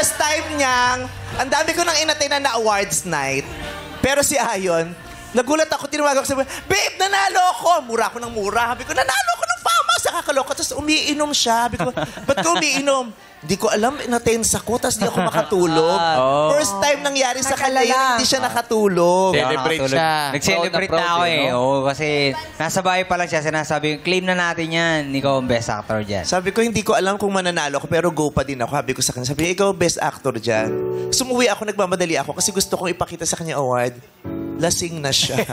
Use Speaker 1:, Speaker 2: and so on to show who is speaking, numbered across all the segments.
Speaker 1: first time niyang, ang dami ko nang inatay na awards night. Pero si Ayon, nagulat ako, tinawagan ko sa babe, nanalo ako. Mura ako ng mura. Sabi ko, nanalo ako ng fama sa kakaloka. Tapos umiinom siya. Sabi ko, ba't ka umiinom? Hindi ko alam, inatense ako, tapos di ako makatulog. First time nangyari sa kanya yun, hindi siya nakatulog.
Speaker 2: Celebrate siya.
Speaker 3: Nag-celebrate na ako eh. Oo, kasi nasa bahay pa lang siya, sinasabi, claim na natin yan. Ikaw ang best actor dyan.
Speaker 1: Sabi ko, hindi ko alam kung mananalo ako, pero go pa din ako. Sabi ko sa kanya, sabi, ikaw best actor dyan. Sumuwi ako, nagmamadali ako, kasi gusto kong ipakita sa kanya award. Lasing na siya.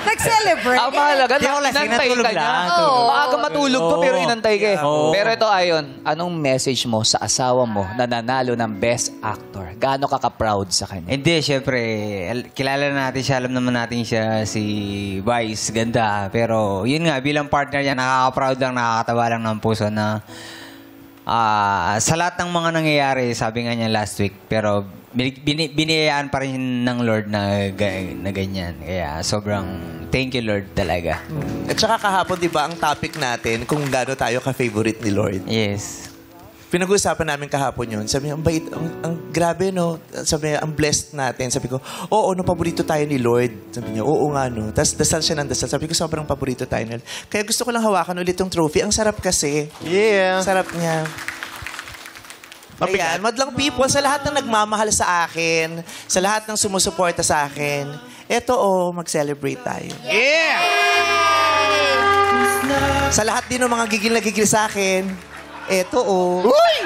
Speaker 4: Nag-celebrate.
Speaker 2: Ang mahalaga,
Speaker 3: Di ako lasing,
Speaker 2: inantay
Speaker 3: natulog
Speaker 2: ka niya.
Speaker 3: lang.
Speaker 2: Maaga matulog to, pero inantay ka eh.
Speaker 3: Oo.
Speaker 2: Pero ito, Ayon, anong message mo sa asawa mo na nanalo ng Best Actor? Gaano ka ka-proud sa kanya?
Speaker 3: Hindi, syempre, kilala na natin siya, alam naman natin siya si Vice, ganda. Pero yun nga, bilang partner niya, nakaka-proud lang, nakakatawa lang ng puso na sa lahat ng mga nangyayari, sabi nga niya last week, pero biniyayaan pa rin ng Lord na ganyan. Kaya sobrang thank you, Lord, talaga.
Speaker 1: At saka kahapon, di ba, ang topic natin, kung gaano tayo ka-favorite ni Lord.
Speaker 3: Yes.
Speaker 1: Pinag-uusapan namin kahapon yun. Sabi niya, ang bait, ang grabe, no? Sabi niya, ang blessed natin. Sabi ko, oo, no, paborito tayo ni Lord. Sabi niya, oo nga, no. Tapos dasal siya ng dasal. Sabi ko, sobrang paborito tayo ni Lord. Kaya gusto ko lang hawakan ulit yung trophy. Ang sarap kasi.
Speaker 5: Yeah.
Speaker 1: Sarap niya. Ayan, madlang people, sa lahat ng nagmamahal sa akin, sa lahat ng sumusuporta sa akin, eto, mag-celebrate tayo.
Speaker 5: Yeah!
Speaker 1: Sa lahat din ng mga gigil na gigil sa akin, eto,
Speaker 5: Uy!